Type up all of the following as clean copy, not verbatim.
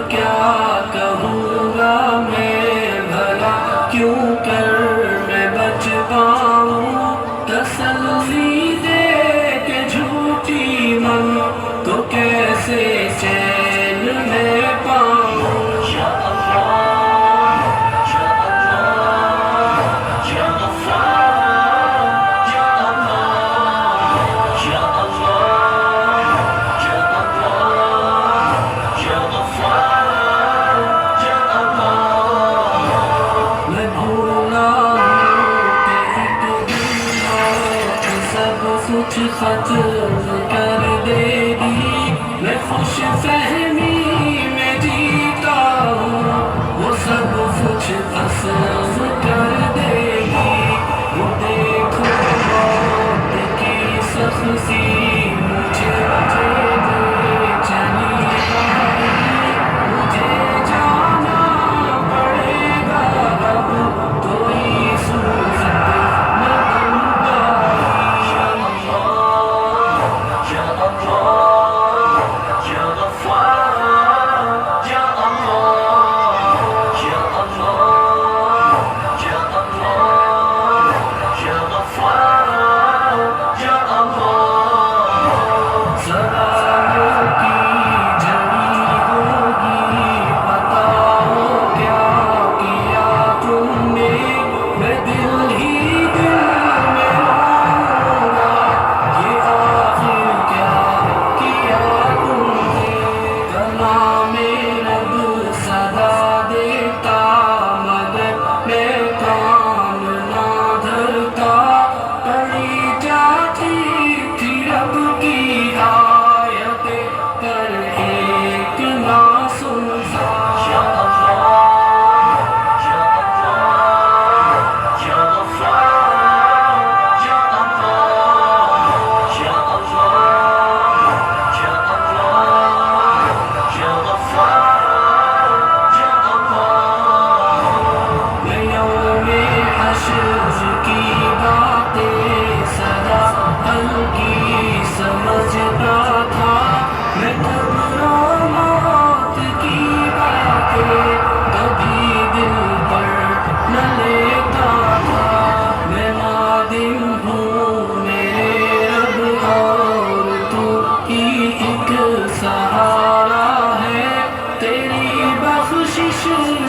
کیا کہوں گا میں بھلا کیوں کر میں بچ پاؤں تسلی دے کے جھوٹی من کو کیسے چین میں پاؤں یا اللہ یا اللہ یا غفار یا اللہ یا اللہ یا اللہ یا غفار یا اللہ میں بھولا ہوں کہ ایک دن موت سب کچھ ختم کر دے گی میں خوش فہمی میں جیتا ہوں وہ سب کچھ بسم کر دے گی وہ دیکھو موت کی سختی مجھے دے چلی آئی مجھے جانا پڑے گا اب کوئی صورت نہ بن پائی یا اللہ یا اللہ یا غفار یا اللہ یا اللہ یا اللہ یا غفار یا اللہ سوالوں کی جڑی ہوگی بتاؤ کیا کیا تم نے میں دل ہی دل میں رہوں گا یہ آخر کیا کیا تم نے کلام رب صدا دیتا مگر میں کان نہ دھرتا پڑھی جاتی تھی رب کی آیتیں پر ایک نہ سنتا یا اللہ یا اللہ یا غفار یا اللہ یا اللہ یا اللہ یا غفار یا اللہ میں یوم حشر کی باتیں سدا ہلکی سمجھتا تھا میں قبر و موت کی باتیں کبھی دل پر نہ لیتا تھا میں نادم ہوں میرے رب اور تو ہی ایک سہارا ہے تیری بخشش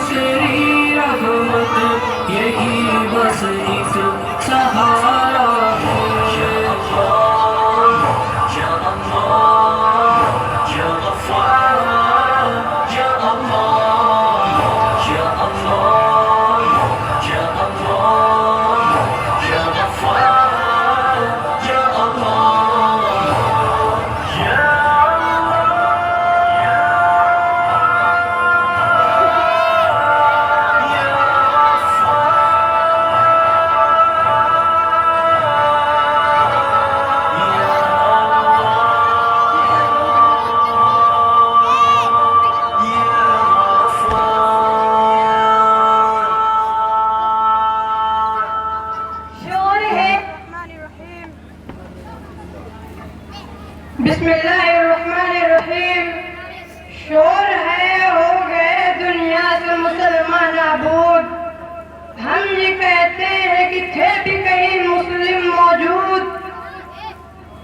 تیری رحمت یہی بس ایک سہارا ہے یا اللہ یا اللہ یا غفار یا اللہ یا اللہ یا اللہ یا غفار یا اللہ یا بسم اللہ الرحمن الرحیم شور ہے ہو گئے دنیا سے مسلمان نابود ہم یہ کہتے ہیں کہ تھے بھی کہیں مسلم موجود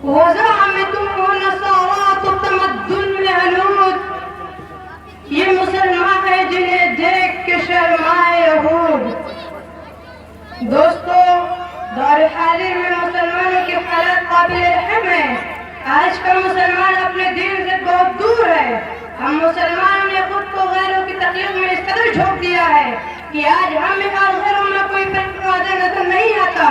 وزعمت نصارات تمدن میں ہنود یہ مسلمان ہے جنہیں دیکھ کے شرمائے یہود دوستو دور حاضر میں مسلمانوں کی حالت قابل رحم ہے آج کا مسلمان اپنے دین سے بہت دور ہے ہم مسلمانوں نے خود کو غیروں کی تخلیق میں اس قدر جھونک دیا ہے کہ آج ہمیں اور غیروں میں کوئی فرق واضح نظر نہیں آتا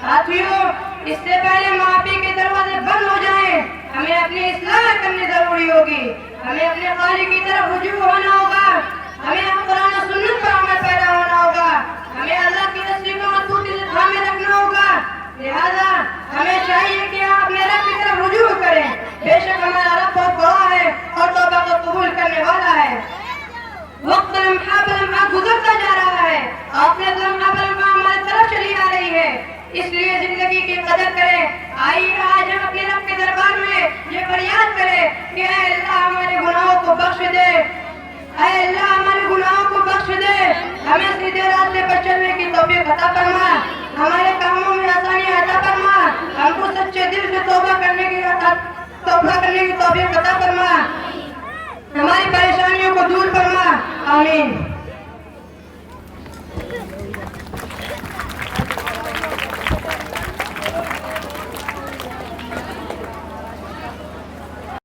ساتھیوں اس سے پہلے معافی کے دروازے بند ہو جائیں ہمیں اپنی اصلاح کرنی ضروری ہوگی ہمیں اپنے خالق کی طرف رجوع ہونا ہوگا ہمیں قرآن و سنت پر عمل پیدا ہونا ہوگا ہمیں اللہ کی رسی کو مضبوطی سے تھامے رکھنا ہوگا لہذا ہمیں چاہیے کہ آپ اپنے رب کی طرف رجوع کریں بے شک ہمارا رب بہت بڑا ہے اور توبہ کو قبول کرنے والا ہے وقت لمحہ بہ لمحہ گزرتا جا رہا ہے آخرت لمحہ بہ لمحہ ہماری طرف چلی آ رہی ہے اس لیے زندگی کی قدر کریں آئیے آج ہم اپنے رب کے دربار میں یہ فریاد کریں کہ اے اللہ ہمارے گناہوں کو بخش دے اے اللہ ہمارے گناہوں کو بخش دے، ہمیں سیدھے راستے پر چلنے کی توفیق عطا فرما، ہمارے کاموں میں آسانی عطا فرما، ہم کو سچے دل سے توبہ کرنے کی توفیق عطا فرما، ہماری پریشانیوں کو دور فرما، آمین۔